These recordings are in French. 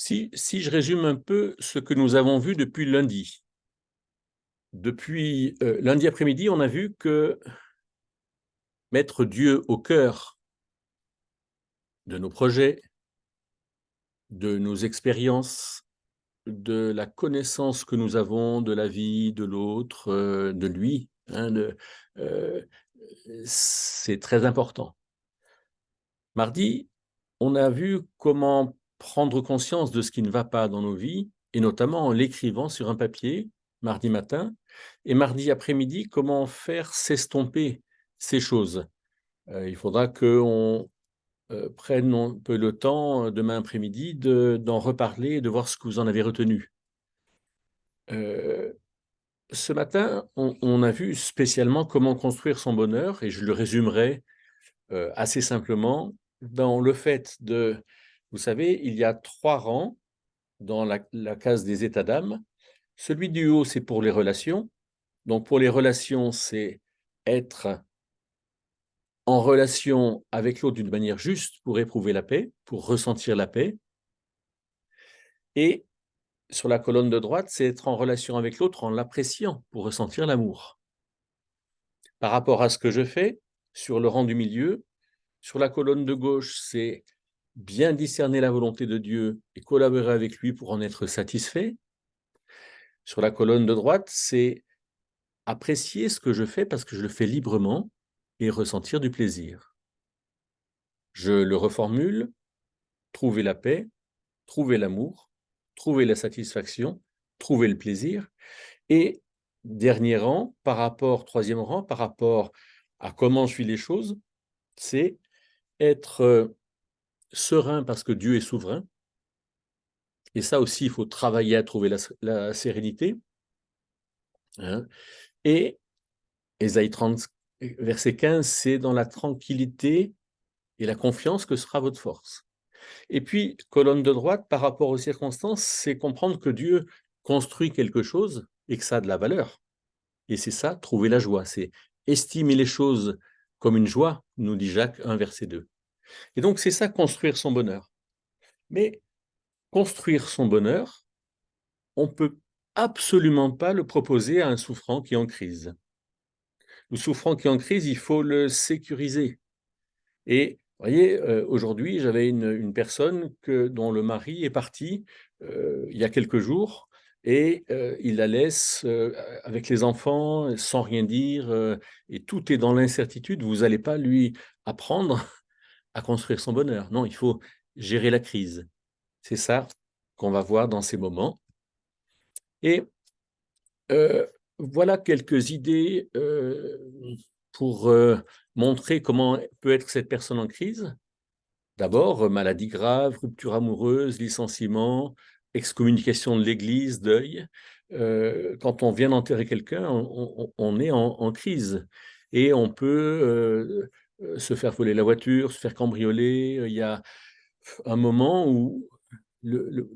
Si je résume un peu ce que nous avons vu depuis lundi. Depuis lundi après-midi, on a vu que mettre Dieu au cœur de nos projets, de nos expériences, de la connaissance que nous avons de la vie, de l'autre, de lui, heu, c'est très important. Mardi, on a vu comment prendre conscience de ce qui ne va pas dans nos vies et notamment en l'écrivant sur un papier, mardi matin et mardi après-midi, comment faire s'estomper ces choses. Il faudra qu'on, prenne un peu le temps, demain après-midi d'en reparler et de voir ce que vous en avez retenu. Heu, Ce matin, on a vu spécialement comment construire son bonheur et je le résumerai assez simplement, dans le fait de vous savez, il y a 3 rangs dans la case des états d'âme. Celui du haut, c'est pour les relations. Donc pour les relations, c'est être en relation avec l'autre d'une manière juste pour éprouver la paix, pour ressentir la paix. Et sur la colonne de droite, c'est être en relation avec l'autre en l'appréciant, pour ressentir l'amour. Par rapport à ce que je fais, sur le rang du milieu, sur la colonne de gauche, c'est bien discerner la volonté de Dieu et collaborer avec lui pour en être satisfait. Sur la colonne de droite, c'est apprécier ce que je fais parce que je le fais librement et ressentir du plaisir. Je le reformule, trouver la paix, trouver l'amour, trouver la satisfaction, trouver le plaisir. Et dernier rang, troisième rang, par rapport à comment je vis les choses, c'est être serein parce que Dieu est souverain. Et ça aussi, il faut travailler à trouver la sérénité. Hein. Et Ésaïe 30, verset 15, c'est dans la tranquillité et la confiance que sera votre force. Et puis, colonne de droite, par rapport aux circonstances, c'est comprendre que Dieu construit quelque chose et que ça a de la valeur. Et c'est ça, trouver la joie. C'est estimer les choses comme une joie, nous dit Jacques 1, verset 2. Et donc, c'est ça, construire son bonheur. Mais construire son bonheur, on ne peut absolument pas le proposer à un souffrant qui est en crise. Le souffrant qui est en crise, il faut le sécuriser. Et vous voyez, aujourd'hui, j'avais une personne dont le mari est parti il y a quelques jours et il la laisse avec les enfants, sans rien dire, et tout est dans l'incertitude. Vous n'allez pas lui apprendre à construire son bonheur. Non, il faut gérer la crise. C'est ça qu'on va voir dans ces moments. Et voilà quelques idées pour montrer comment peut être cette personne en crise. D'abord, maladie grave, rupture amoureuse, licenciement, excommunication de l'Église, deuil. Quand on vient d'enterrer quelqu'un, on est en crise et on peut se faire voler la voiture, se faire cambrioler. Il y a un moment où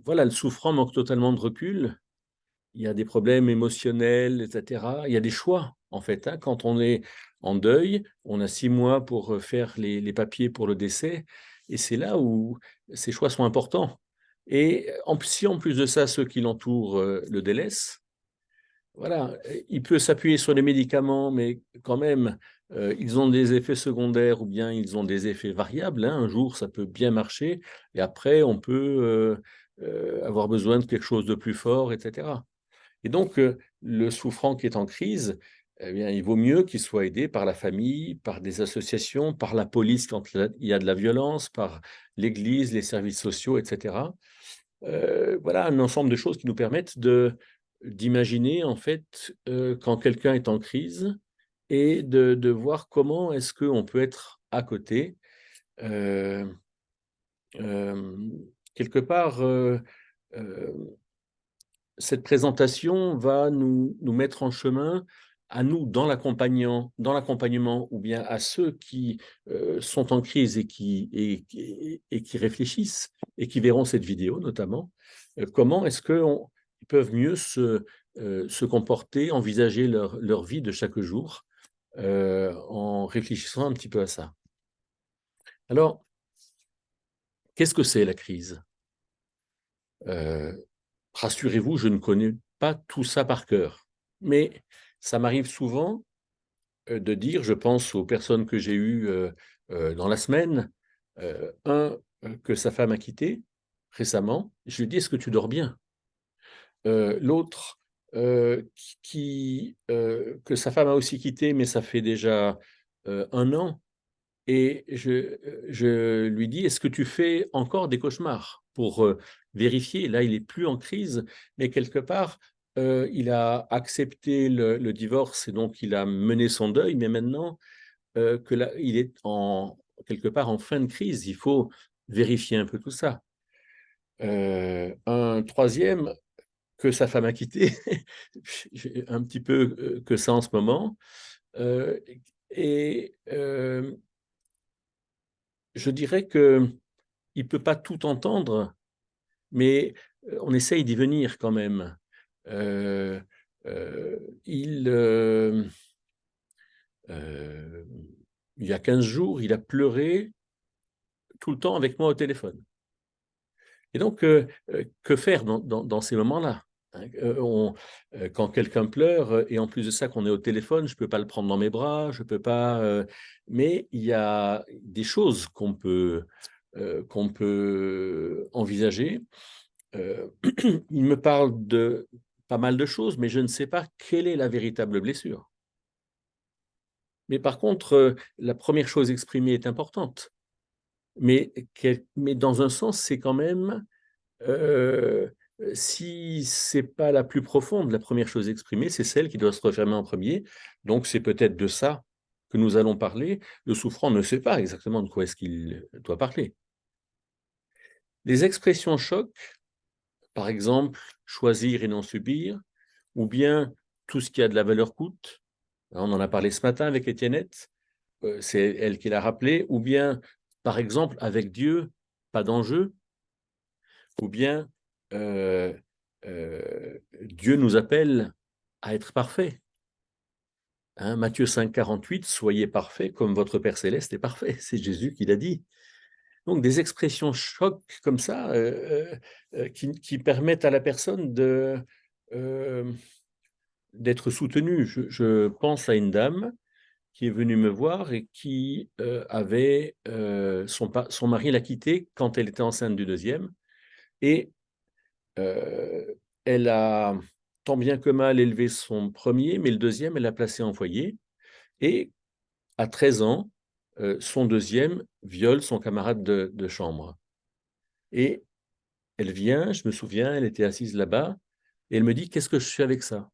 voilà, le souffrant manque totalement de recul. Il y a des problèmes émotionnels, etc. Il y a des choix, en fait. Hein. Quand on est en deuil, on a 6 mois pour faire les papiers pour le décès. Et c'est là où ces choix sont importants. Et si en plus de ça, ceux qui l'entourent le délaissent, voilà, il peut s'appuyer sur les médicaments, mais quand même, ils ont des effets secondaires ou bien ils ont des effets variables. Hein. Un jour, ça peut bien marcher, et après, on peut avoir besoin de quelque chose de plus fort, etc. Et donc, le souffrant qui est en crise, eh bien, il vaut mieux qu'il soit aidé par la famille, par des associations, par la police quand il y a de la violence, par l'Église, les services sociaux, etc. Voilà un ensemble de choses qui nous permettent d'imaginer, en fait, quand quelqu'un est en crise et de voir comment est-ce qu'on peut être à côté. Heu, Quelque part, cette présentation va nous mettre en chemin, à nous, dans l'accompagnement ou bien à ceux qui, sont en crise et qui réfléchissent et qui verront cette vidéo notamment, comment est-ce qu'ils peuvent mieux se comporter, envisager leur vie de chaque jour, en réfléchissant un petit peu à ça. Alors, qu'est-ce que c'est la crise? Rassurez-vous, je ne connais pas tout ça par cœur. Mais ça m'arrive souvent de dire, je pense aux personnes que j'ai eues dans la semaine, que sa femme a quitté récemment. Je lui dis, est-ce que tu dors bien? L'autre, que sa femme a aussi quitté, mais ça fait déjà 1 an. Et je lui dis: «Est-ce que tu fais encore des cauchemars?» pour, vérifier. Là, il est plus en crise, mais quelque part, il a accepté le divorce et donc il a mené son deuil, mais maintenant, que là, il est en quelque part en fin de crise. Il faut vérifier un peu tout ça. Un troisième que sa femme a quitté, j'ai un petit peu, que ça en ce moment, heu et je dirais qu'il ne peut pas tout entendre, mais on essaye d'y venir quand même. Heu il, il y a 15 jours, il a pleuré tout le temps avec moi au téléphone et donc que faire dans ces moments-là? Hein? Quand quelqu'un pleure, et en plus de ça qu'on est au téléphone, je ne peux pas le prendre dans mes bras, je peux pas, mais il y a des choses qu'on peut envisager. Heu, il me parle de pas mal de choses, mais je ne sais pas quelle est la véritable blessure. Mais par contre, la première chose exprimée est importante, mais dans un sens, c'est quand même, si c'est pas la plus profonde, la première chose exprimée, c'est celle qui doit se refermer en premier. Donc c'est peut-être de ça que nous allons parler. Le souffrant ne sait pas exactement de quoi est-ce qu'il doit parler. Les expressions choc, par exemple, choisir et non subir, ou bien tout ce qui a de la valeur coûte. On en a parlé ce matin avec Étiennette, c'est elle qui l'a rappelé, ou bien, par exemple, avec Dieu, pas d'enjeu, ou bien, Dieu nous appelle à être parfaits, hein. Matthieu 5,48, soyez parfaits comme votre Père céleste est parfait. C'est Jésus qui l'a dit. Donc des expressions choc comme ça, qui permettent à la personne d'être soutenue. Je pense à une dame qui est venue me voir et qui, avait, son mari l'a quittée quand elle était enceinte du deuxième et elle a tant bien que mal élevé son premier, mais le deuxième elle l'a placé en foyer et à 13 ans, son deuxième viole son camarade de chambre et elle vient, je me souviens, elle était assise là-bas et elle me dit: «Qu'est-ce que je fais avec ça?»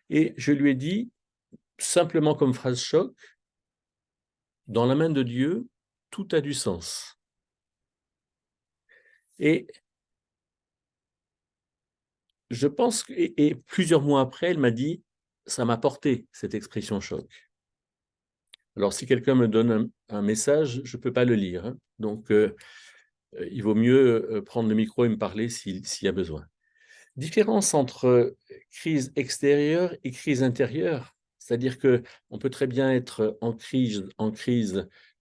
Et je lui ai dit, simplement comme phrase choc: «Dans la main de Dieu, tout a du sens». Et je pense que et plusieurs mois après, elle m'a dit: «Ça m'a porté cette expression choc». Alors si quelqu'un me donne un message, je ne peux pas le lire, hein, donc il vaut mieux, prendre le micro et me parler s'il y a besoin. Différence entre crise extérieure et crise intérieure, c'est-à-dire qu'on peut très bien être en crise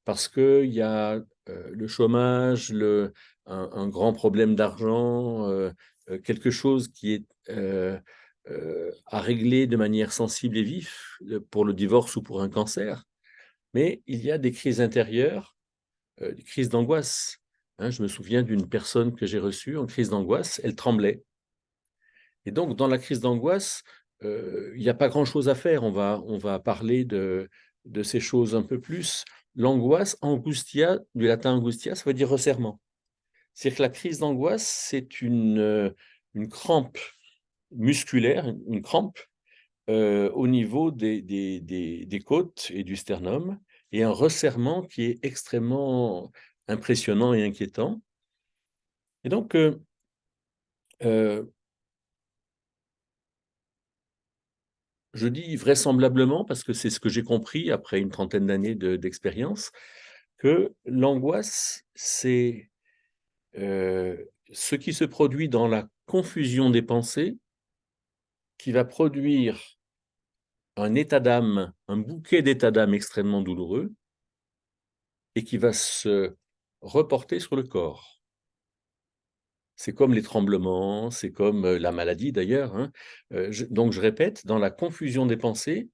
parce qu'il y a, le chômage, un grand problème d'argent, quelque chose qui est, à régler de manière sensible et vif, pour le divorce ou pour un cancer. Mais il y a des crises intérieures, des crises d'angoisse, hein. Je me souviens d'une personne que j'ai reçue en crise d'angoisse, elle tremblait. Et donc, dans la crise d'angoisse, il y a pas grand-chose à faire. On va parler de ces choses un peu plus. L'angoisse, angustia, du latin angustia, ça veut dire resserrement. C'est-à-dire que la crise d'angoisse, c'est une crampe musculaire, une crampe, au niveau des côtes et du sternum et un resserrement qui est extrêmement impressionnant et inquiétant. Et donc, heu je dis vraisemblablement, parce que c'est ce que j'ai compris après une trentaine d'années d'expérience, que l'angoisse, c'est, ce qui se produit dans la confusion des pensées, qui va produire un état d'âme, un bouquet d'états d'âme extrêmement douloureux et qui va se reporter sur le corps. C'est comme les tremblements, c'est comme la maladie d'ailleurs, hein. Donc je répète, dans la confusion des pensées,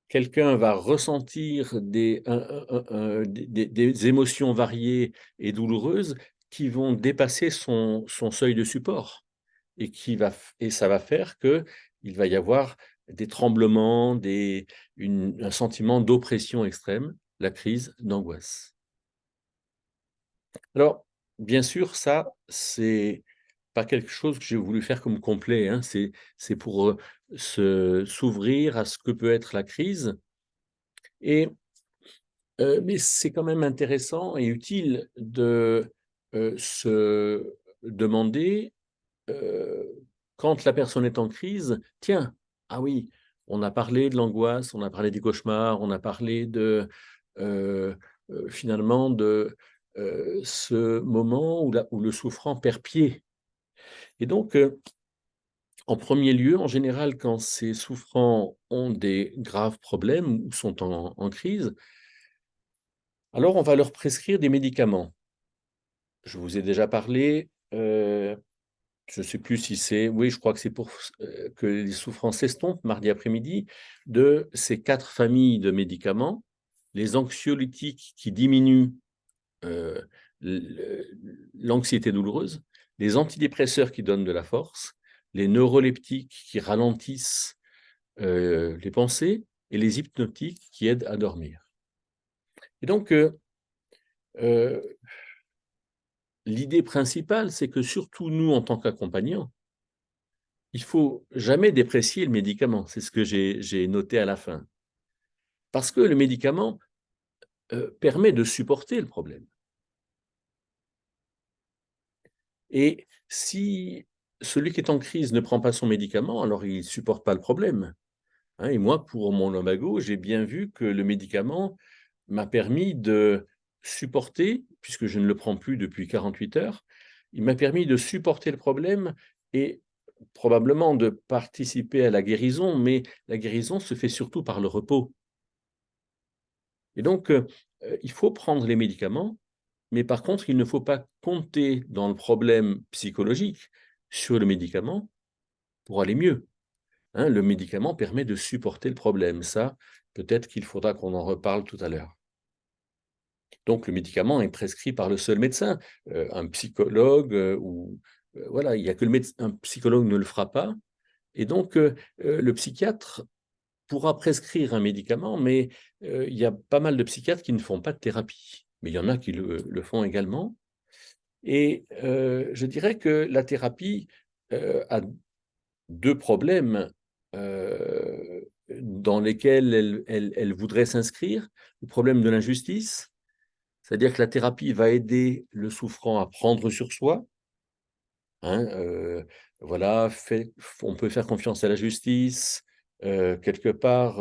quelqu'un va ressentir des émotions variées et douloureuses qui vont dépasser son seuil de support et ça va faire que il va y avoir des tremblements, un sentiment d'oppression extrême, la crise d'angoisse. Alors, bien sûr, ça, c'est pas quelque chose que j'ai voulu faire comme complet, hein. C'est pour, s'ouvrir à ce que peut être la crise et mais c'est quand même intéressant et utile de, se demander, heu, quand la personne est en crise: «Tiens, ah oui, on a parlé de l'angoisse, on a parlé des cauchemars, on a parlé de, heu finalement de, ce moment où le souffrant perd pied» et donc en premier lieu, en général, quand ces souffrants ont des graves problèmes ou sont en crise, alors on va leur prescrire des médicaments. Je vous ai déjà parlé, je ne sais plus si c'est oui, je crois que c'est pour que les souffrances s'estompent mardi après-midi, de ces 4 familles de médicaments. Les anxiolytiques qui diminuent, heu, le l'anxiété douloureuse, les antidépresseurs qui donnent de la force, les neuroleptiques qui ralentissent, les pensées et les hypnotiques qui aident à dormir. Et donc, heu, l'idée principale, c'est que surtout nous, en tant qu'accompagnants, il faut jamais déprécier le médicament. C'est ce que j'ai noté à la fin. Parce que le médicament, permet de supporter le problème et si celui qui est en crise ne prend pas son médicament, alors il supporte pas le problème, hein et moi, pour mon lumbago, j'ai bien vu que le médicament m'a permis de supporter, puisque je ne le prends plus depuis 48 heures, il m'a permis de supporter le problème et probablement de participer à la guérison, mais la guérison se fait surtout par le repos. Et donc, il faut prendre les médicaments, mais par contre, il ne faut pas compter dans le problème psychologique sur le médicament pour aller mieux, hein. Le médicament permet de supporter le problème. Ça, peut-être qu'il faudra qu'on en reparle tout à l'heure. Donc le médicament est prescrit par le seul médecin, un psychologue, voilà, il y a que le médec un psychologue ne le fera pas et donc le psychiatre pourra prescrire un médicament, mais il y a pas mal de psychiatres qui ne font pas de thérapie. Mais il y en a qui le font également et je dirais que la thérapie, a 2 problèmes, dans lesquels elle voudrait s'inscrire. Le problème de l'injustice, c'est-à-dire que la thérapie va aider le souffrant à prendre sur soi, hein, voilà, on peut faire confiance à la justice, quelque part,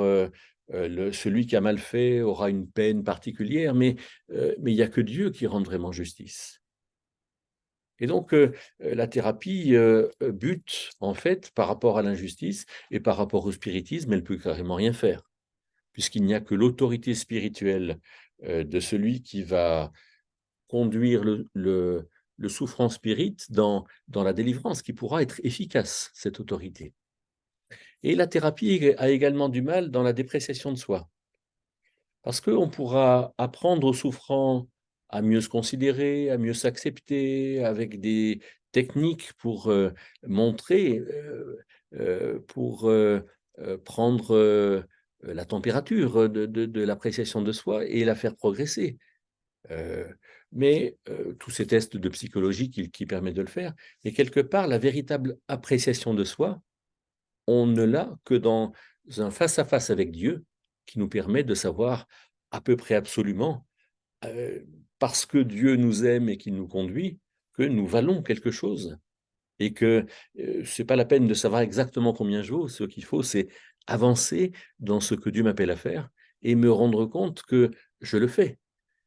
celui qui a mal fait aura une peine particulière, mais il y a que Dieu qui rende vraiment justice. Et donc, la thérapie, bute en fait par rapport à l'injustice et par rapport au spiritisme, elle peut carrément rien faire, puisqu'il n'y a que l'autorité spirituelle, de celui qui va conduire le souffrant spirit dans la délivrance, qui pourra être efficace, cette autorité. Et la thérapie a également du mal dans la dépréciation de soi. Parce qu'on pourra apprendre aux souffrants à mieux se considérer, à mieux s'accepter, avec des techniques pour, montrer, pour, prendre, la température de l'appréciation de soi et la faire progresser. Heu, mais tous ces tests de psychologie qui permettent de le faire, mais quelque part, la véritable appréciation de soi, on ne l'a que dans un face à face avec Dieu, qui nous permet de savoir à peu près absolument, heu, parce que Dieu nous aime et qu'il nous conduit, que nous valons quelque chose et que, c'est pas la peine de savoir exactement combien je vaux. Ce qu'il faut, c'est avancer dans ce que Dieu m'appelle à faire et me rendre compte que je le fais.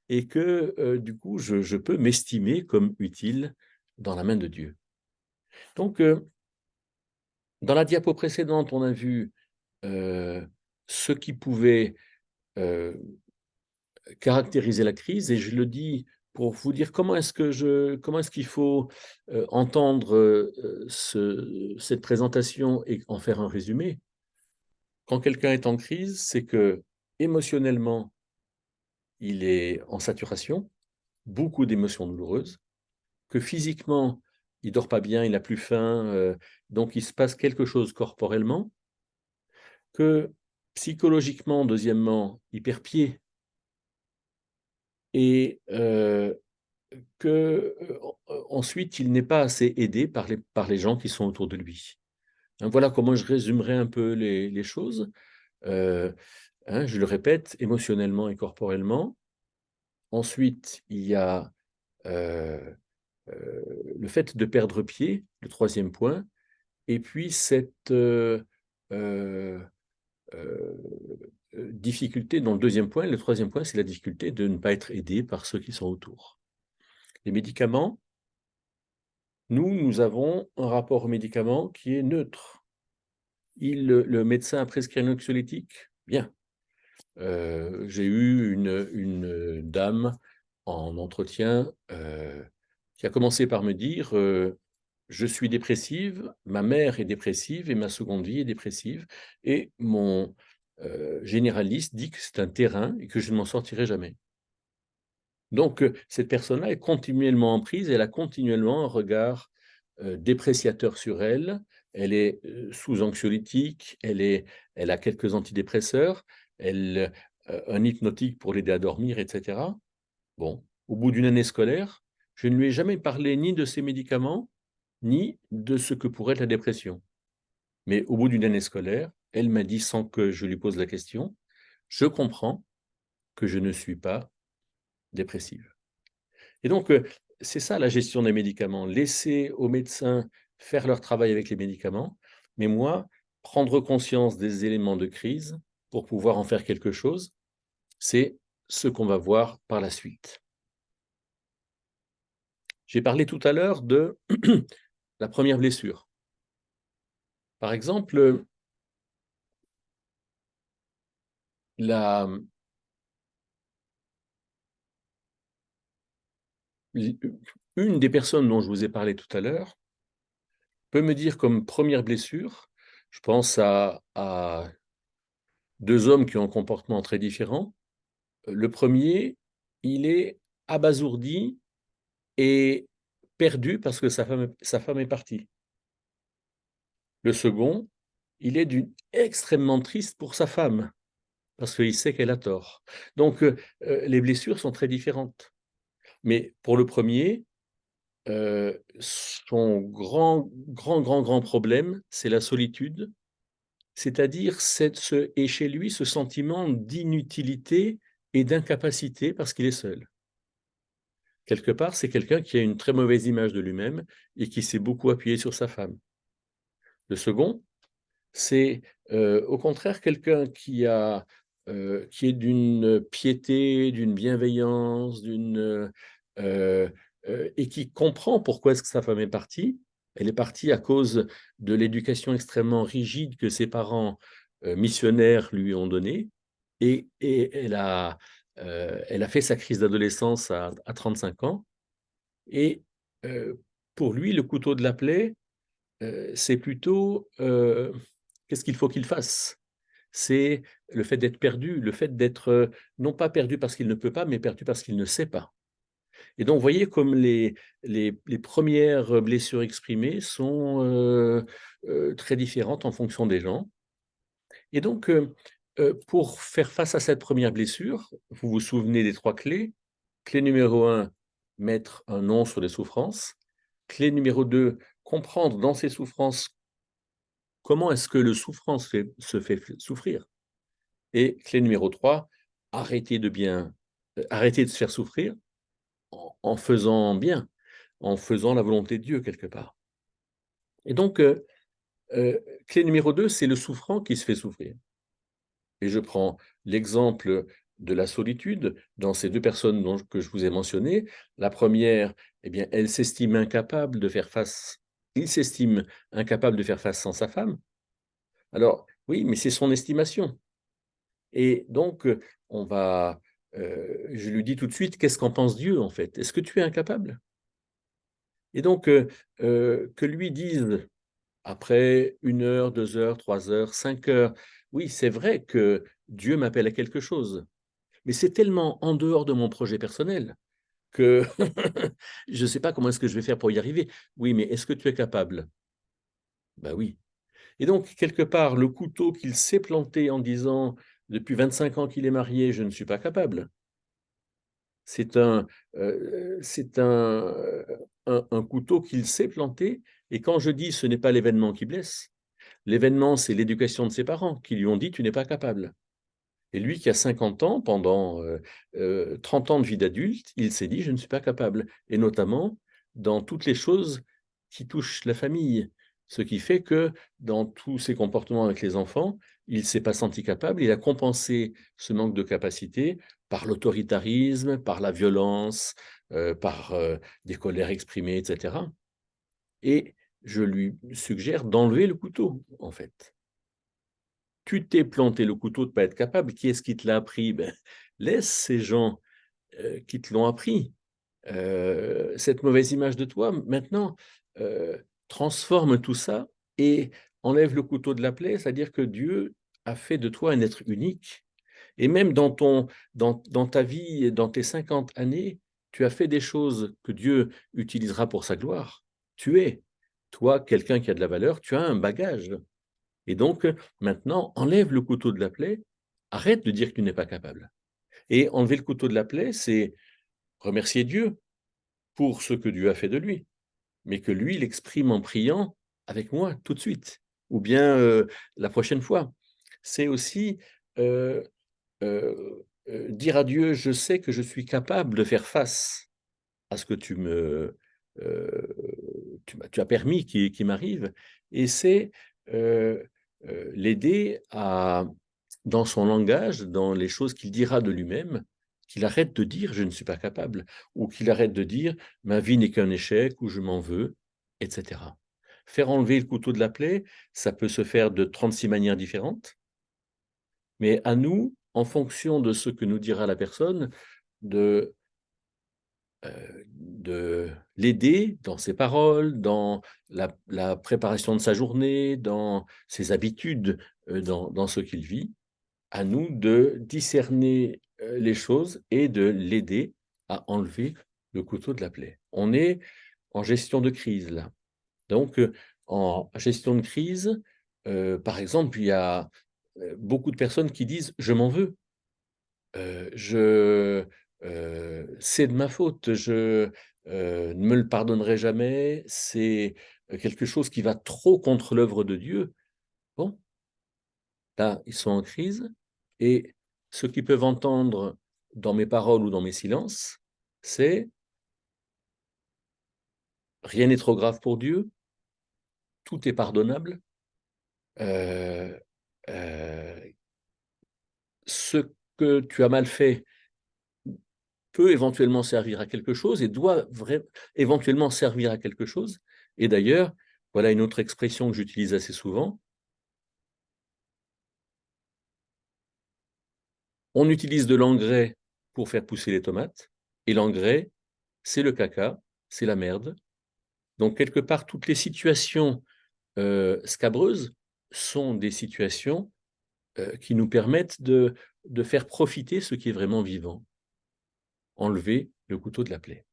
Et que, du coup, je peux m'estimer comme utile dans la main de Dieu. Donc, dans la diapo précédente, on a vu, heu, ce qui pouvait, heu, caractériser la crise et je le dis pour vous dire comment est-ce qu'il faut, entendre, cette présentation et en faire un résumé. Quand quelqu'un est en crise, c'est que émotionnellement, il est en saturation, beaucoup d'émotions douloureuses, que physiquement, il dort pas bien, il a plus faim, donc il se passe quelque chose corporellement, que psychologiquement, deuxièmement, il perd pied et que, ensuite, il n'est pas assez aidé par les gens qui sont autour de lui. Hein, voilà comment je résumerai un peu les choses. Heu, hein, je le répète, émotionnellement et corporellement. Ensuite, il y a, heu le fait de perdre pied, le troisième point, et puis cette, heu difficulté dans le deuxième point. Le troisième point, c'est la difficulté de ne pas être aidé par ceux qui sont autour. Les médicaments, nous avons un rapport aux médicaments qui est neutre. Le médecin a prescrit un anxiolytique? Bien. J'ai eu une dame en entretien, qui a commencé par me dire, «Je suis dépressive, ma mère est dépressive et ma seconde vie est dépressive et mon, généraliste dit que c'est un terrain et que je ne m'en sortirai jamais». Donc, cette personne-là est continuellement en prise, elle a continuellement un regard, dépréciateur sur elle. Elle est, sous anxiolytique, elle a quelques antidépresseurs, un hypnotique pour l'aider à dormir et cetera. Bon, au bout d'une année scolaire, je ne lui ai jamais parlé ni de ces médicaments, ni de ce que pourrait être la dépression. Mais au bout d'une année scolaire, elle m'a dit sans que je lui pose la question: «Je comprends que je ne suis pas dépressive». Et donc, c'est ça la gestion des médicaments, laisser aux médecins faire leur travail avec les médicaments, mais moi, prendre conscience des éléments de crise pour pouvoir en faire quelque chose, c'est ce qu'on va voir par la suite. J'ai parlé tout à l'heure de la première blessure. Par exemple, la l une des personnes dont je vous ai parlé tout à l'heure peut me dire comme première blessure, je pense à 2 hommes qui ont un comportement très différent. Le premier, il est abasourdi et perdu parce que sa femme est partie. Le second, il est extrêmement triste pour sa femme, parce qu'il sait qu'elle a tort. Donc, les blessures sont très différentes. Mais pour le premier, son grand problème, c'est la solitude, c'est-à-dire chez lui ce sentiment d'inutilité et d'incapacité parce qu'il est seul. Quelque part, c'est quelqu'un qui a une très mauvaise image de lui-même et qui s'est beaucoup appuyé sur sa femme. Le second, c'est, au contraire quelqu'un qui est d'une piété, d'une bienveillance, et qui comprend pourquoi est-ce que sa femme est partie. Elle est partie à cause de l'éducation extrêmement rigide que ses parents, missionnaires lui ont donnée et elle a fait sa crise d'adolescence à 35 ans et pour lui, le couteau de la plaie, c'est plutôt, qu'est-ce qu'il faut qu'il fasse? C'est le fait d'être perdu, le fait d'être, non pas perdu parce qu'il ne peut pas, mais perdu parce qu'il ne sait pas. Et donc, vous voyez comme les 1res blessures exprimées sont, très différentes en fonction des gens. Et donc, pour faire face à cette première blessure, vous vous souvenez des 3 clés. Clé numéro un, mettre un nom sur les souffrances. Clé numéro 2, comprendre dans ces souffrances comment est-ce que le souffrance se fait souffrir. Et clé numéro 3, arrêter de se faire souffrir en faisant bien, en faisant la volonté de Dieu quelque part. Et donc, clé numéro 2, c'est le souffrant qui se fait souffrir. Et je prends l'exemple de la solitude dans ces 2 personnes que je vous ai mentionnées. La première, eh bien, elle s'estime incapable de faire face il s'estime incapable de faire face sans sa femme. Alors oui, mais c'est son estimation et donc, on va je lui dis tout de suite, qu'est-ce qu'en pense Dieu, en fait? Est-ce que tu es incapable? Et donc, que lui dise, après 1 heure, 2 heures, 3 heures, 5 heures, oui, c'est vrai que Dieu m'appelle à quelque chose, mais c'est tellement en dehors de mon projet personnel que je ne sais pas comment est-ce que je vais faire pour y arriver. Oui, mais est-ce que tu es capable? Ben oui. Et donc, quelque part, le couteau qu'il s'est planté en disant: «Depuis 25 ans qu'il est marié, je ne suis pas capable», c'est un couteau qu'il s'est planté, et quand je dis: «Ce n'est pas l'événement qui blesse», l'événement, c'est l'éducation de ses parents qui lui ont dit: «Tu n'es pas capable». Et lui qui a 50 ans, pendant, 30 ans de vie d'adulte, il s'est dit: «Je ne suis pas capable», et notamment dans toutes les choses qui touchent la famille. Ce qui fait que dans tous ses comportements avec les enfants, il ne s'est pas senti capable. Il a compensé ce manque de capacité par l'autoritarisme, par la violence, par, des colères exprimées et cetera, et je lui suggère d'enlever le couteau, en fait. Tu t'es planté le couteau de pas être capable. Qui est-ce qui te l'a appris? Ben, laisse ces gens, qui te l'ont appris. Cette mauvaise image de toi, maintenant, transforme tout ça et enlève le couteau de la plaie. C'est-à-dire que Dieu a fait de toi un être unique, et même dans ta vie et dans tes 50 années, tu as fait des choses que Dieu utilisera pour sa gloire. Tu es, toi, quelqu'un qui a de la valeur, tu as un bagage. Et donc, maintenant, enlève le couteau de la plaie, arrête de dire que tu n'es pas capable. Et enlever le couteau de la plaie, c'est remercier Dieu pour ce que Dieu a fait de lui, mais que lui l'exprime en priant avec moi tout de suite, ou bien, la prochaine fois. C'est aussi, heu dire à Dieu: «Je sais que je suis capable de faire face à ce que tu as permis qui m'arrive», et c'est, heu l'aider à, dans son langage, dans les choses qu'il dira de lui-même, qu'il arrête de dire: «Je ne suis pas capable», ou qu'il arrête de dire: «Ma vie n'est qu'un échec» ou «Je m'en veux», et cetera. Faire enlever le couteau de la plaie, ça peut se faire de 36 manières différentes, mais à nous, en fonction de ce que nous dira la personne, de de l'aider dans ses paroles, dans la préparation de sa journée, dans ses habitudes, dans ce qu'il vit. À nous de discerner, les choses et de l'aider à enlever le couteau de la plaie. On est en gestion de crise là. Donc, en gestion de crise, par exemple, il y a, beaucoup de personnes qui disent: «Je m'en veux». Je c'est de ma faute, ne me le pardonnerai jamais, c'est, quelque chose qui va trop contre l'œuvre de Dieu. Bon, là, ils sont en crise, et ce qu'ils peuvent entendre dans mes paroles ou dans mes silences, c'est: «Rien n'est trop grave pour Dieu, tout est pardonnable, heu ce que tu as mal fait peut éventuellement servir à quelque chose et doit éventuellement servir à quelque chose». Et d'ailleurs, voilà une autre expression que j'utilise assez souvent. On utilise de l'engrais pour faire pousser les tomates, et l'engrais, c'est le caca, c'est la merde. Donc quelque part, toutes les situations, scabreuses sont des situations, qui nous permettent de faire profiter ce qui est vraiment vivant. Enlever le couteau de la plaie.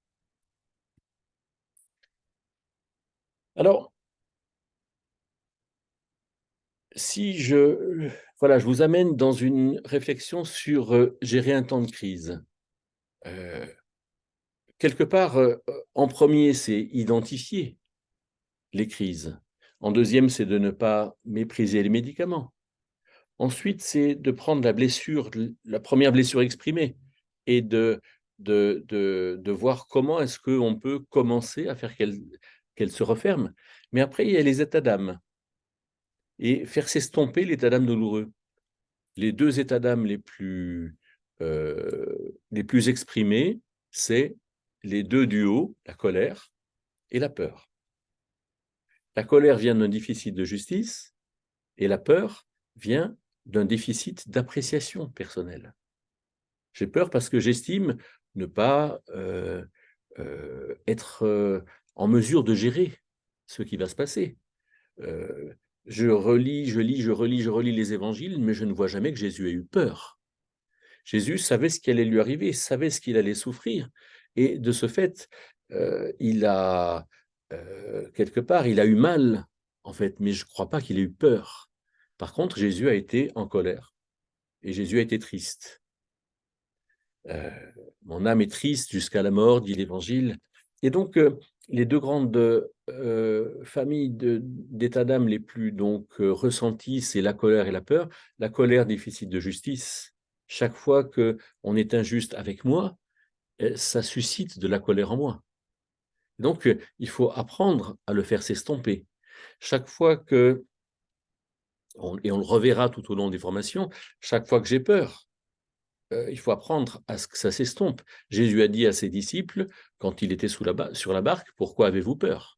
Alors, si voilà, je vous amène dans une réflexion sur, gérer un temps de crise. Heu, quelque part, en premier, c'est identifier les crises. En deuxième, c'est de ne pas mépriser les médicaments. Ensuite, c'est de prendre la première blessure exprimée, et de voir comment est-ce qu'on peut commencer à faire qu'elle se referme. Mais après, il y a les états d'âme, et faire s'estomper l'état d'âme douloureux. Les 2 états d'âme les plus exprimés, c'est les 2 du haut, la colère et la peur. La colère vient d'un déficit de justice, et la peur vient d'un déficit d'appréciation personnelle. J'ai peur parce que j'estime ne pas être en mesure de gérer ce qui va se passer. Euh, je relis, je lis, je relis, je relis les évangiles, mais je ne vois jamais que Jésus ait eu peur. Jésus savait ce qui allait lui arriver, savait ce qu'il allait souffrir. Et de ce fait, il a, quelque part, il a eu mal, en fait, mais je ne crois pas qu'il ait eu peur. Par contre, Jésus a été en colère et Jésus a été triste. Mon âme est triste jusqu'à la mort, dit l'Évangile. Et donc, les deux grandes familles d'état d'âme les plus donc ressenties, c'est la colère et la peur. La colère, déficit de justice. Chaque fois qu'on est injuste avec moi, ça suscite de la colère en moi. Donc, il faut apprendre à le faire s'estomper. Chaque fois que, et on le reverra tout au long des formations, chaque fois que j'ai peur, il faut apprendre à ce que ça s'estompe. Jésus a dit à ses disciples, quand il était sur la barque, pourquoi avez-vous peur?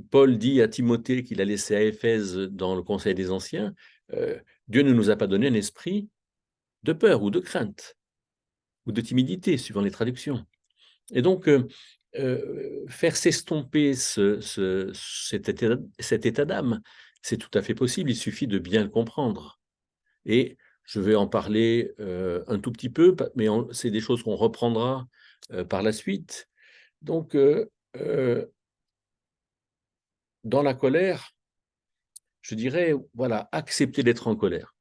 Paul dit à Timothée qu'il a laissé à Éphèse dans le Conseil des Anciens, Dieu ne nous a pas donné un esprit de peur ou de crainte ou de timidité, suivant les traductions. Et donc, faire s'estomper cet état d'âme, c'est tout à fait possible, il suffit de bien le comprendre. Et je vais en parler un tout petit peu, mais c'est des choses qu'on reprendra par la suite. Donc, dans la colère, je dirais, voilà, accepter d'être en colère.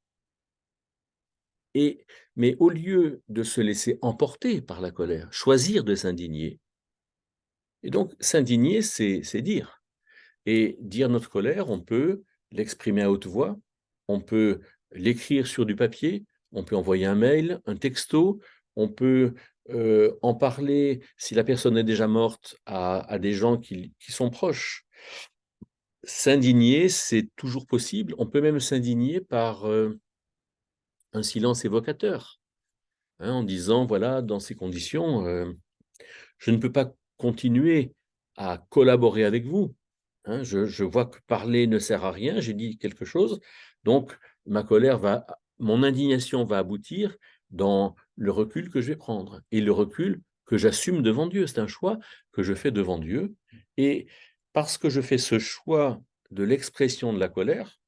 Mais au lieu de se laisser emporter par la colère, choisir de s'indigner. Et donc, s'indigner, c'est dire. Et dire notre colère, on peut l'exprimer à haute voix, on peut l'écrire sur du papier, on peut envoyer un mail, un texto, on peut en parler, si la personne est déjà morte, à des gens qui sont proches. S'indigner, c'est toujours possible. On peut même s'indigner par un silence évocateur, hein, en disant, voilà, dans ces conditions, je ne peux pas continuer à collaborer avec vous. Hein, je vois que parler ne sert à rien, j'ai dit quelque chose, donc mon indignation va aboutir dans le recul que je vais prendre, et le recul que j'assume devant Dieu. C'est un choix que je fais devant Dieu, et parce que je fais ce choix de l'expression de la colère,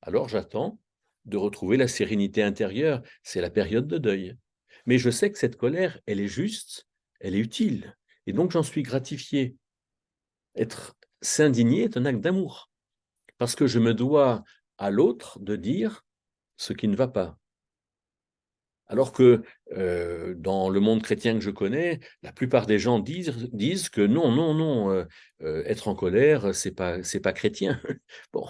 alors j'attends de retrouver la sérénité intérieure. C'est la période de deuil. Mais je sais que cette colère, elle est juste, elle est utile, et donc j'en suis gratifié. S'indigner est un acte d'amour, parce que je me dois à l'autre de dire ce qui ne va pas. Alors que dans le monde chrétien que je connais, la plupart des gens disent que non, non, non, être en colère, c'est pas chrétien. Bon,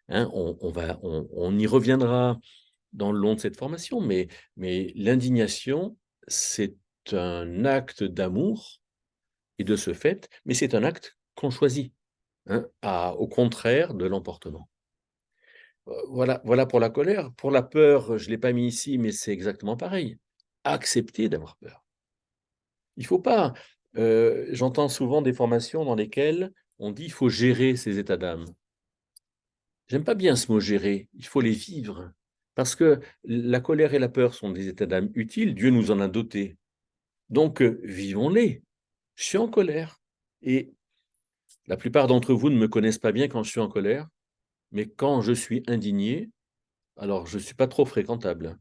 hein, on y reviendra dans le long de cette formation, mais l'indignation, c'est un acte d'amour, et de ce fait, mais c'est un acte qu'on choisit, hein, au contraire de l'emportement. Voilà pour la colère. Pour la peur, je ne l'ai pas mis ici, mais c'est exactement pareil. Accepter d'avoir peur. Il ne faut pas. J'entends souvent des formations dans lesquelles on dit qu'il faut gérer ses états d'âme. J'aime pas bien ce mot gérer. Il faut les vivre. Parce que la colère et la peur sont des états d'âme utiles. Dieu nous en a dotés. Donc, vivons-les. Je suis en colère. Et la plupart d'entre vous ne me connaissent pas bien quand je suis en colère. Mais quand je suis indigné, alors je ne suis pas trop fréquentable.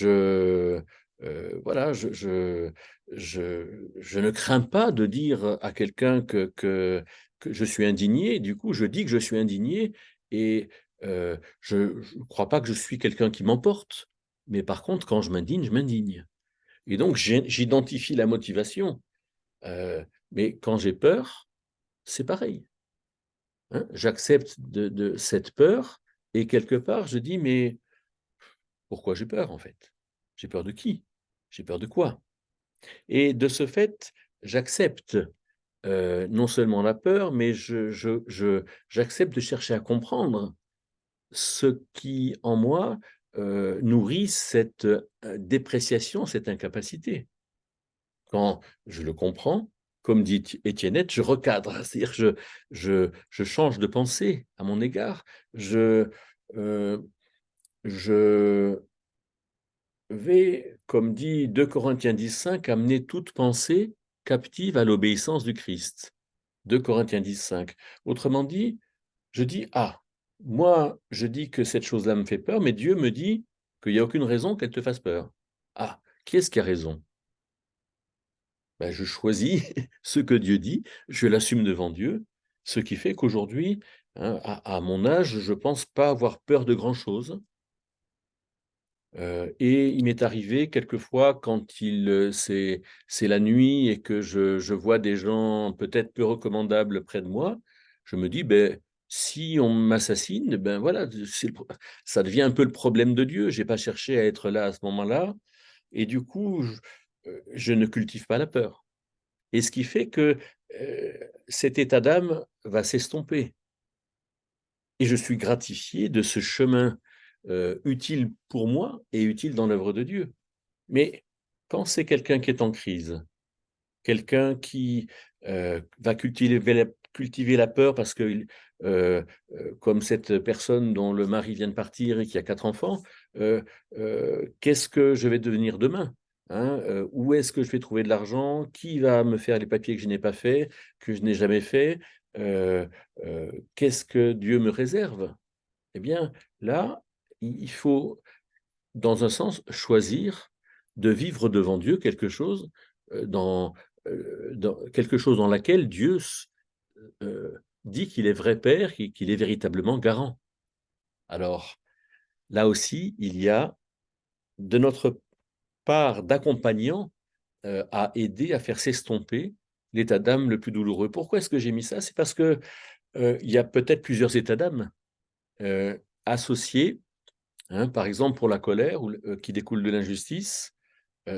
Voilà, je ne crains pas de dire à quelqu'un que je suis indigné. Du coup, je dis que je suis indigné, et je ne crois pas que je suis quelqu'un qui m'emporte. Mais par contre, quand je m'indigne, je m'indigne. Et donc, j'identifie la motivation. Mais quand j'ai peur, c'est pareil. Hein, j'accepte de cette peur, et quelque part, je dis, mais pourquoi j'ai peur en fait? J'ai peur de qui? J'ai peur de quoi? Et de ce fait, j'accepte non seulement la peur, mais j'accepte de chercher à comprendre ce qui, en moi, nourrit cette dépréciation, cette incapacité. Quand je le comprends, comme dit Étiennette, je recadre, c'est-à-dire je change de pensée à mon égard, je, euh, je vais, comme dit 2 Corinthiens 10,5, amener toute pensée captive à l'obéissance du Christ. 2 Corinthiens 10,5. Autrement dit, je dis, ah, moi, je dis que cette chose-là me fait peur, mais Dieu me dit qu'il n'y a aucune raison qu'elle te fasse peur. Ah, qui est-ce qui a raison? Ben, je choisis ce que Dieu dit, je l'assume devant Dieu, ce qui fait qu'aujourd'hui, hein, à mon âge, je ne pense pas avoir peur de grand-chose. Et il m'est arrivé quelquefois quand c'est la nuit et que je vois des gens peut-être peu recommandables près de moi, je me dis: ben si on m'assassine, ben voilà, c'est le pro ça devient un peu le problème de Dieu. J'ai pas cherché à être là à ce moment-là et du coup, je ne cultive pas la peur et ce qui fait que, cet état d'âme va s'estomper et je suis gratifié de ce chemin, utile pour moi et utile dans l'œuvre de Dieu. Mais quand c'est quelqu'un qui est en crise, quelqu'un qui, va cultiver la peur parce qu'il, comme cette personne dont le mari vient de partir et qui a 4 enfants, heu qu'est-ce que je vais devenir demain? Hein, où est-ce que je vais trouver de l'argent? Qui va me faire les papiers que je n'ai pas fait, que je n'ai jamais fait? Heu Qu'est-ce que Dieu me réserve? Eh bien, là, il faut dans un sens, choisir de vivre devant Dieu quelque chose, dans quelque chose dans laquelle Dieu dit qu'il est vrai Père, qu'il est véritablement garant. Alors, là aussi, il y a de notre part d'accompagnant, à aider à faire s'estomper l'état d'âme le plus douloureux. Pourquoi est-ce que j'ai mis ça? C'est parce que, il y a peut-être plusieurs états d'âme, associés, hein. Par exemple, pour la colère ou qui découle de l'injustice.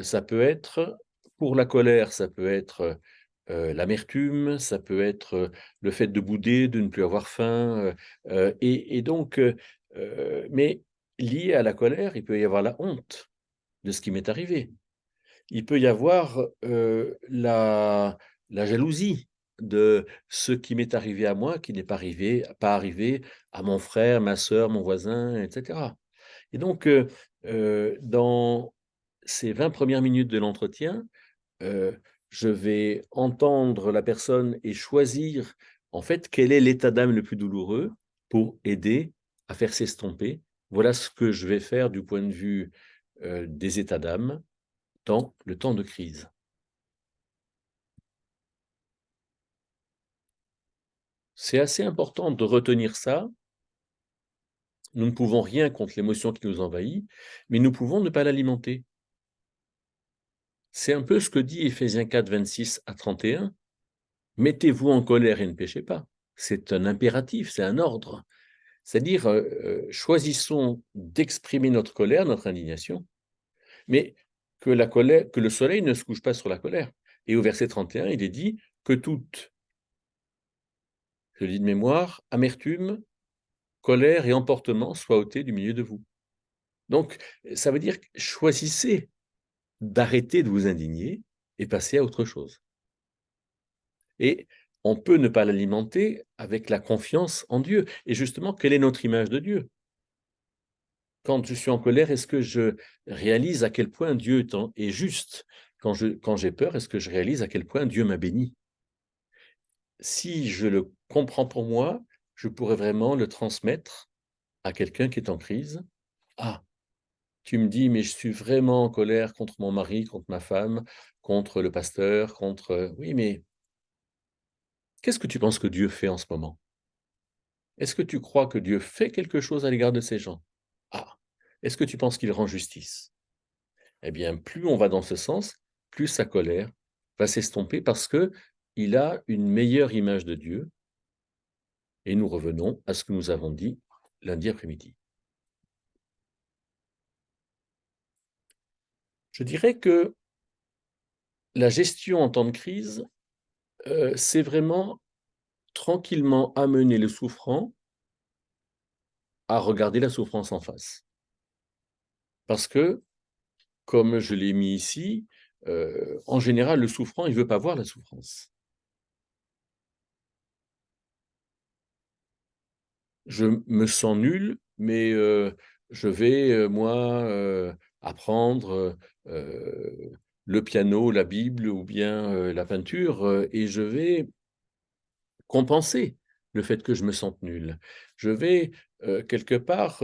Ça peut être pour la colère, ça peut être, l'amertume, ça peut être, le fait de bouder, de ne plus avoir faim, et donc mais lié à la colère, il peut y avoir la honte de ce qui m'est arrivé. Il peut y avoir, la jalousie de ce qui m'est arrivé à moi, qui n'est pas arrivé à mon frère, ma sœur, mon voisin et cetera. Et donc, dans ces 20 premières minutes de l'entretien, heu, je vais entendre la personne et choisir, en fait, quel est l'état d'âme le plus douloureux pour aider à faire s'estomper. Voilà ce que je vais faire du point de vue, des états d'âme dans le temps de crise. C'est assez important de retenir ça. Nous ne pouvons rien contre l'émotion qui nous envahit, mais nous pouvons ne pas l'alimenter. C'est un peu ce que dit Éphésiens 4, 26 à 31. Mettez-vous en colère et ne péchez pas. C'est un impératif, c'est un ordre. C'est-à-dire, choisissons d'exprimer notre colère, notre indignation, mais que le soleil ne se couche pas sur la colère. Et au verset 31, il est dit: «Que toute», je lis de mémoire, «amertume, colère et emportement soient ôtés du milieu de vous». Donc, ça veut dire que choisissez d'arrêter de vous indigner et passer à autre chose. Et on peut ne pas l'alimenter avec la confiance en Dieu. Et justement, quelle est notre image de Dieu? Quand je suis en colère, est-ce que je réalise à quel point Dieu est juste? Quand j'ai peur, est-ce que je réalise à quel point Dieu m'a béni? Si je le comprends pour moi, je pourrais vraiment le transmettre à quelqu'un qui est en crise. «Ah, tu me dis, mais je suis vraiment en colère contre mon mari, contre ma femme, contre le pasteur, contre» oui, mais qu'est-ce que tu penses que Dieu fait en ce moment? Est-ce que tu crois que Dieu fait quelque chose à l'égard de ces gens? Ah! Est-ce que tu penses qu'il rend justice? Eh bien, plus on va dans ce sens, plus sa colère va s'estomper parce que il a une meilleure image de Dieu et nous revenons à ce que nous avons dit lundi après-midi. Je dirais que la gestion en temps de crise, c'est vraiment tranquillement amener le souffrant à regarder la souffrance en face. Parce que, comme je l'ai mis ici, en général, le souffrant, il veut pas voir la souffrance. Je me sens nul, mais je vais, moi, apprendre le piano, la Bible ou bien la peinture, et je vais compenser le fait que je me sente nul. Je vais quelque part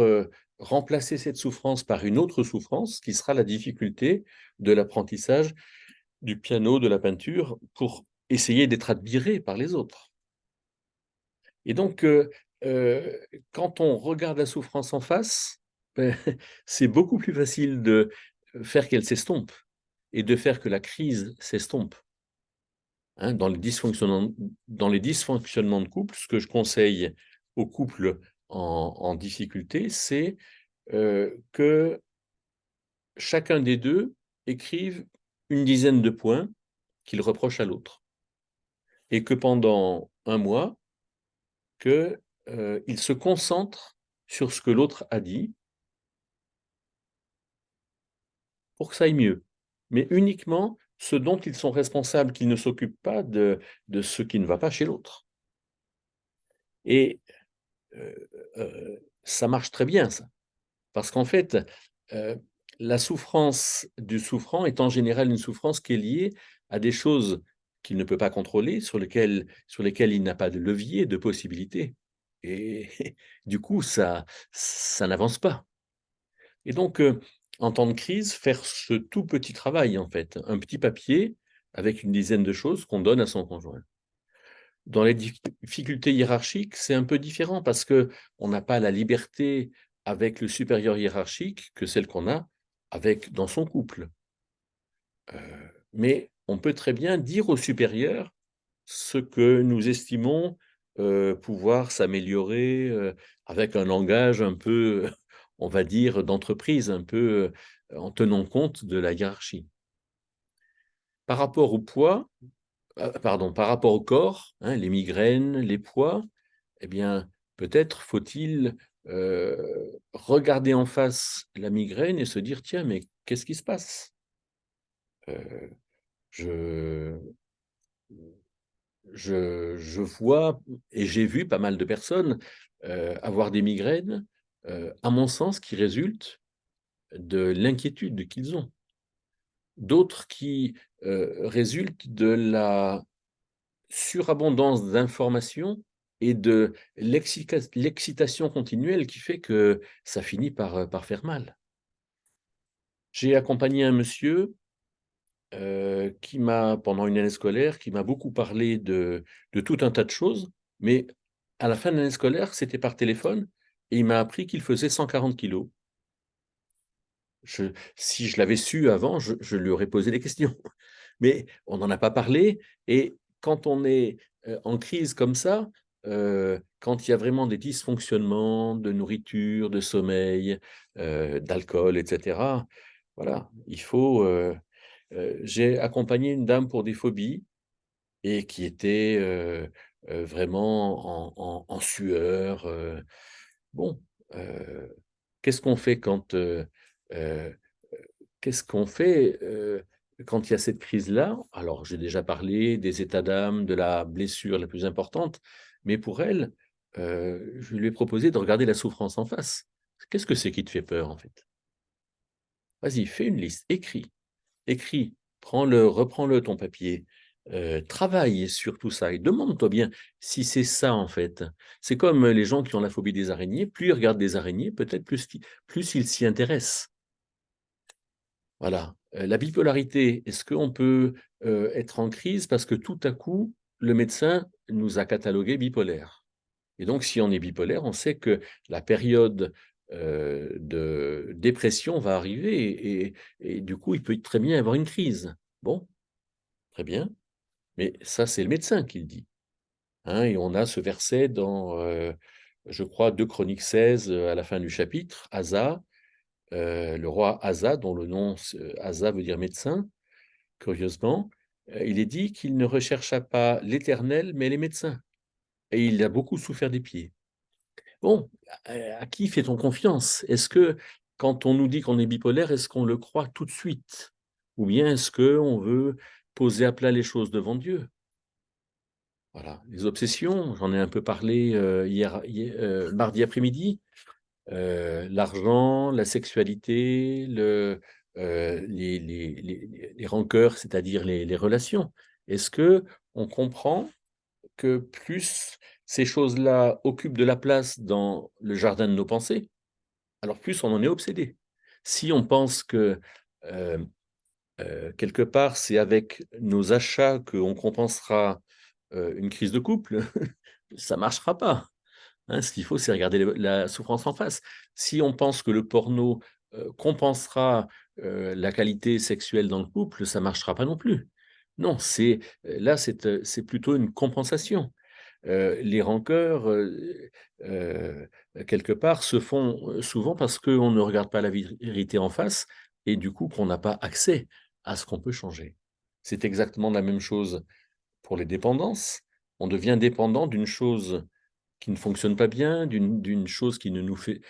remplacer cette souffrance par une autre souffrance qui sera la difficulté de l'apprentissage du piano, de la peinture, pour essayer d'être admiré par les autres. Et donc, heu, quand on regarde la souffrance en face, beh, c'est beaucoup plus facile de faire qu'elle s'estompe et de faire que la crise s'estompe. Hein, dans les dysfonctionnements de couple, ce que je conseille aux couples en difficulté, c'est, que chacun des 2 écrive une dizaine de points qu'il reproche à l'autre et que pendant un mois, ils se concentrent sur ce que l'autre a dit pour que ça aille mieux. Mais uniquement ce dont ils sont responsables, qu'ils ne s'occupent pas de ce qui ne va pas chez l'autre. Et ça marche très bien ça. Parce qu'en fait, heu, la souffrance du souffrant est en général une souffrance qui est liée à des choses qu'il ne peut pas contrôler, sur lesquelles il n'a pas de levier, de possibilité. Et du coup, ça n'avance pas. Et donc, en temps de crise, faire ce tout petit travail, en fait, un petit papier avec une dizaine de choses qu'on donne à son conjoint. Dans les difficultés hiérarchiques, c'est un peu différent parce que on n'a pas la liberté avec le supérieur hiérarchique que celle qu'on a avec dans son couple. Mais on peut très bien dire au supérieur ce que nous estimons, pouvoir s'améliorer, avec un langage un peu, on va dire, d'entreprise, un peu, en tenant compte de la hiérarchie. Par rapport au poids, pardon, par rapport au corps, hein, les migraines, les poids, eh bien, peut-être faut-il, regarder en face la migraine et se dire: «Tiens, mais qu'est-ce qui se passe?» Heu, je je vois et j'ai vu pas mal de personnes, avoir des migraines, à mon sens, qui résultent de l'inquiétude qu'ils ont. D'autres qui, résultent de la surabondance d'informations et de l'excitation continuelle qui fait que ça finit par faire mal. J'ai accompagné un monsieur, qui m'a pendant une année scolaire, qui m'a beaucoup parlé de tout un tas de choses, mais à la fin de l'année scolaire, c'était par téléphone et il m'a appris qu'il faisait 140 kilos. Si je l'avais su avant, je lui aurais posé des questions. Mais on n'en a pas parlé et quand on est, en crise comme ça, quand il y a vraiment des dysfonctionnements de nourriture, de sommeil, d'alcool et cetera, voilà, il faut, j'ai accompagné une dame pour des phobies et qui était, vraiment en sueur, bon, heu, qu'est-ce qu'on fait quand, heu qu'est-ce qu'on fait, quand il y a cette crise-là? Alors, j'ai déjà parlé des états d'âme, de la blessure la plus importante, mais pour elle, je lui ai proposé de regarder la souffrance en face. Qu'est-ce que c'est qui te fait peur, en fait? Vas-y, fais une liste, écris, écris, reprends-le ton papier, travaille sur tout ça et demande-toi bien si c'est ça, en fait. C'est comme, les gens qui ont la phobie des araignées, plus ils regardent des araignées, peut-être plus ils s'y intéressent. Voilà, la bipolarité, est-ce qu'on peut, être en crise parce que tout à coup, le médecin nous a catalogués bipolaires? Et donc si on est bipolaire, on sait que la période, de dépression va arriver et du coup, il peut très bien y avoir une crise. Bon, très bien, mais ça, c'est le médecin qui le dit, hein et on a ce verset dans, je crois 2 Chroniques 16, à la fin du chapitre, Asa, le roi Asa, dont le nom Asa veut dire médecin. Curieusement, il est dit qu'il ne rechercha pas l'Éternel, mais les médecins et il a beaucoup souffert des pieds. Bon, à qui fait-on confiance? Est-ce que quand on nous dit qu'on est bipolaire, est-ce qu'on le croit tout de suite? Ou bien est-ce qu'on veut poser à plat les choses devant Dieu? Voilà, les obsessions, j'en ai un peu parlé, mardi après-midi. l'argent, la sexualité, les rancœurs, c'est-à-dire les relations. Est-ce qu'on comprend que plus ces choses-là occupent de la place dans le jardin de nos pensées, alors plus on en est obsédé. Si on pense que, heu quelque part, c'est avec nos achats qu'on compensera, une crise de couple, ça marchera pas. Hein, ce qu'il faut, c'est regarder le la souffrance en face. Si on pense que le porno, compensera, la qualité sexuelle dans le couple, ça marchera pas non plus. Non, là, c'est plutôt une compensation. Les rancœurs, quelque part, se font, souvent parce qu'on ne regarde pas la vérité en face et du coup qu'on n'a pas accès à ce qu'on peut changer. C'est exactement la même chose pour les dépendances. On devient dépendant d'une chose qui ne fonctionne pas bien, d'une chose qui ne nous fait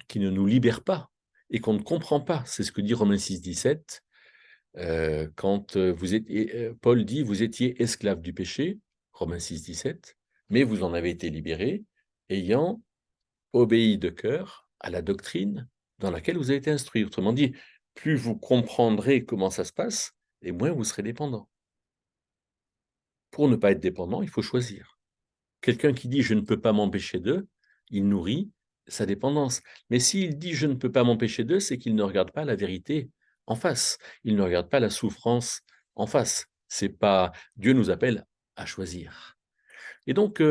qui ne nous libère pas et qu'on ne comprend pas. C'est ce que dit Romains 6,17, quand, vous étiez Paul dit: «Vous étiez esclaves du péché», Romains 6,17, «mais vous en avez été libérés, ayant obéi de cœur à la doctrine dans laquelle vous avez été instruits». Autrement dit, plus vous comprendrez comment ça se passe et moins vous serez dépendant. Pour ne pas être dépendant, il faut choisir. Quelqu'un qui dit: «Je ne peux pas m'empêcher de», il nourrit sa dépendance. Mais s'il dit: «Je ne peux pas m'empêcher de», c'est qu'il ne regarde pas la vérité en face. Il ne regarde pas la souffrance en face. C'est pas Dieu nous appelle à choisir. Et donc,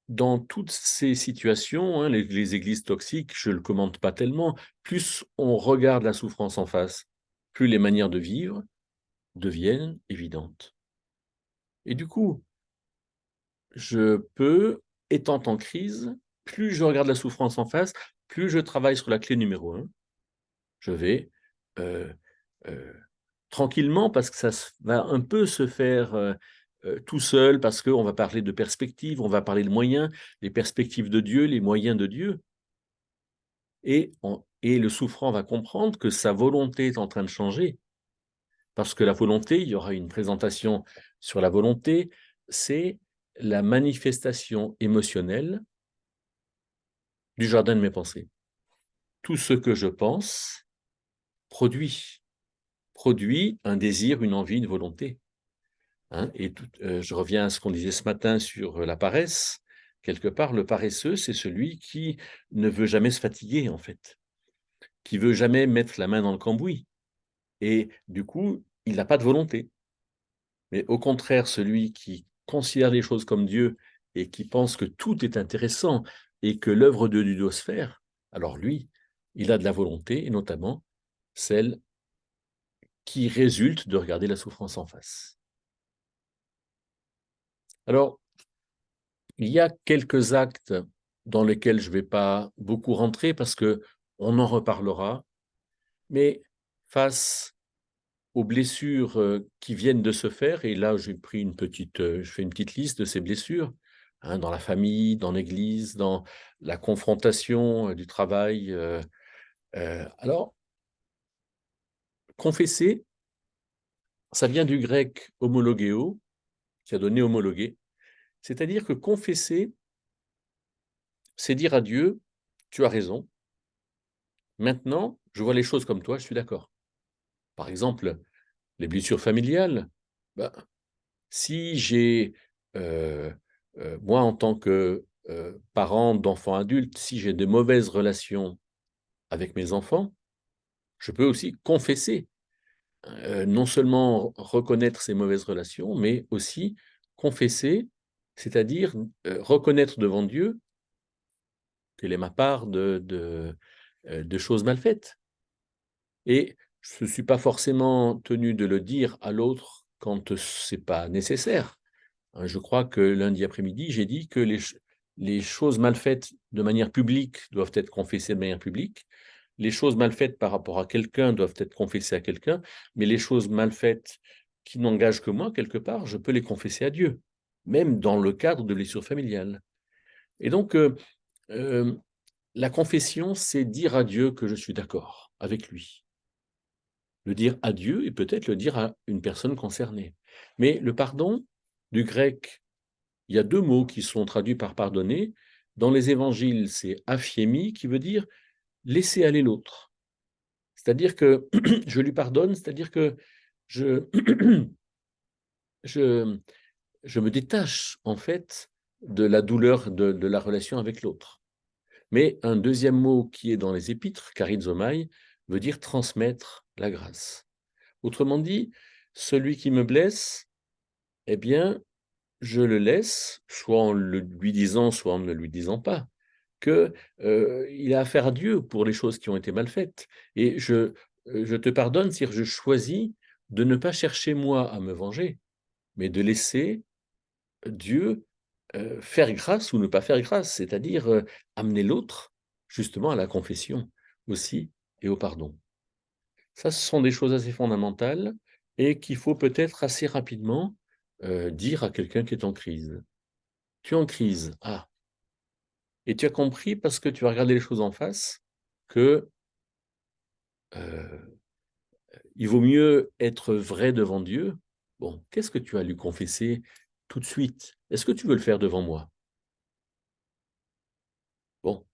dans toutes ces situations, hein, les églises toxiques, je ne le commente pas tellement, plus on regarde la souffrance en face, plus les manières de vivre deviennent évidentes. Et du coup, je peux, étant en crise, plus je regarde la souffrance en face, plus je travaille sur la clé numéro un. Je vais, heu heu, tranquillement parce que ça va un peu se faire, tout seul parce qu'on va parler de perspectives, on va parler de moyens, les perspectives de Dieu, les moyens de Dieu et le souffrant va comprendre que sa volonté est en train de changer. Parce que la volonté, il y aura une présentation sur la volonté, c'est la manifestation émotionnelle du jardin de mes pensées. Tout ce que je pense produit un désir, une envie, une volonté, hein, et je reviens à ce qu'on disait ce matin sur, la paresse. Quelque part, le paresseux, c'est celui qui ne veut jamais se fatiguer, en fait, qui veut jamais mettre la main dans le cambouis et du coup, il n'a pas de volonté. Mais au contraire, celui qui considère les choses comme Dieu et qui pense que tout est intéressant et que l'œuvre de Dieu doit se faire, alors lui, il a de la volonté et notamment celle qui résulte de regarder la souffrance en face. Alors, il y a quelques actes dans lesquels je ne vais pas beaucoup rentrer parce que on en reparlera, mais face aux blessures, qui viennent de se faire et là j'ai pris je fais une petite liste de ces blessures, hein, dans la famille, dans l'église, dans la confrontation, du travail, alors confesser, ça vient du grec homologeo, qui a donné homologuer, c'est-à-dire que confesser, c'est dire à Dieu: «Tu as raison, maintenant je vois les choses comme toi, je suis d'accord». Par exemple, les blessures familiales, bah, si j'ai, heu moi en tant que, parent d'enfants adultes, si j'ai de mauvaises relations avec mes enfants, je peux aussi confesser, non seulement reconnaître ces mauvaises relations, mais aussi confesser, c'est-à-dire, reconnaître devant Dieu quelle est ma part de choses mal faites et je ne suis pas forcément tenu de le dire à l'autre quand, c'est pas nécessaire. Je crois que lundi après-midi, j'ai dit que les choses mal faites de manière publique doivent être confessées de manière publique. Les choses mal faites par rapport à quelqu'un doivent être confessées à quelqu'un, mais les choses mal faites qui n'engagent que moi, quelque part, je peux les confesser à Dieu, même dans le cadre de blessures familiales. Et donc, hem, la confession, c'est dire à Dieu que je suis d'accord avec lui. Le dire à Dieu et peut-être le dire à une personne concernée. Mais le pardon, du grec, il y a 2 mots qui sont traduits par pardonner. Dans les évangiles, c'est aphiemi, qui veut dire laisser aller l'autre. C'est-à-dire que je lui pardonne, c'est-à-dire que je, je, je me détache, en fait, de la douleur de la relation avec l'autre. Mais un deuxième mot qui est dans les épîtres, charizomai, veut dire transmettre la grâce. Autrement dit, celui qui me blesse, eh bien, je le laisse, soit en le lui disant, soit en ne le lui disant pas, que il a affaire à Dieu pour les choses qui ont été mal faites. Et je te pardonne, c'est-à-dire je choisis de ne pas chercher moi à me venger, mais de laisser Dieu faire grâce ou ne pas faire grâce, c'est-à-dire amener l'autre justement à la confession aussi et au pardon. Ça, ce sont des choses assez fondamentales et qu'il faut peut-être assez rapidement dire à quelqu'un qui est en crise. Tu es en crise, ah, et tu as compris parce que tu as regardé les choses en face que il vaut mieux être vrai devant Dieu. Bon, qu'est-ce que tu as à lui confesser tout de suite? Est-ce que tu veux le faire devant moi? Bon,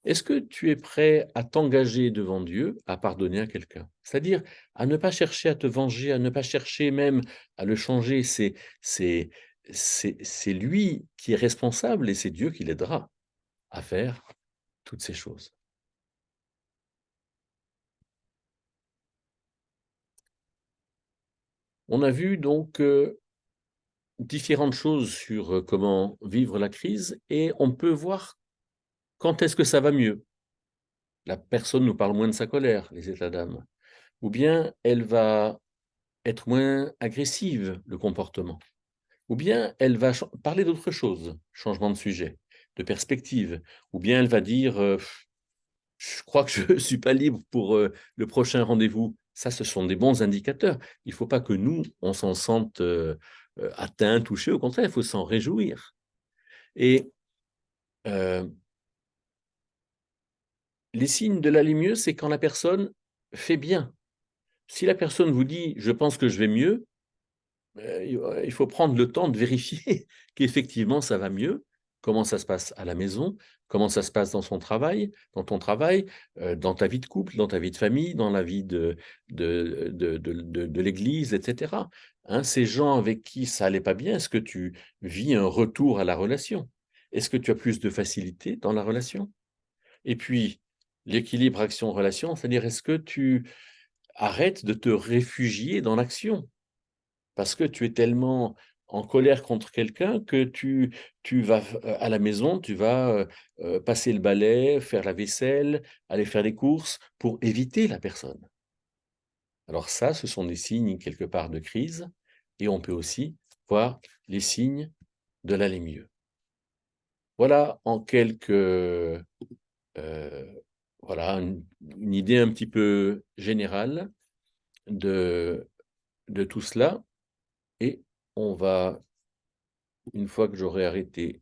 est-ce que tu es prêt à t'engager devant Dieu à pardonner à quelqu'un? C'est-à-dire à ne pas chercher à te venger, à ne pas chercher même à le changer. C'est c'est lui qui est responsable et c'est Dieu qui l'aidera à faire toutes ces choses. On a vu donc différentes choses sur comment vivre la crise et on peut voir quand est-ce que ça va mieux. La personne nous parle moins de sa colère, les états d'âme, ou bien elle va être moins agressive, le comportement. Ou bien elle va parler d'autre chose, changement de sujet, de perspective. Ou bien elle va dire je crois que je ne suis pas libre pour le prochain rendez-vous. Ça, ce sont des bons indicateurs. Il ne faut pas que nous, on s'en sente atteint, touché. Au contraire, il faut s'en réjouir. Et euh, les signes de l'aller mieux, c'est quand la personne fait bien. Si la personne vous dit je pense que je vais mieux, il faut prendre le temps de vérifier qu'effectivement ça va mieux. Comment ça se passe à la maison, comment ça se passe dans son travail, dans ton travail, dans ta vie de couple, dans ta vie de famille, dans la vie de l'église, etc. Hein, ces gens avec qui ça allait pas bien, est-ce que tu vis un retour à la relation? Est-ce que tu as plus de facilité dans la relation? Et puis, l'équilibre action-relation, c'est-à-dire est-ce que tu arrêtes de te réfugier dans l'action? Parce que tu es tellement en colère contre quelqu'un que tu vas à la maison, tu vas passer le balai, faire la vaisselle, aller faire les courses pour éviter la personne. Alors ça, ce sont des signes quelque part de crise et on peut aussi voir les signes de l'aller mieux. Voilà en quelques voilà une idée un petit peu générale de tout cela et on va une fois que j'aurai arrêté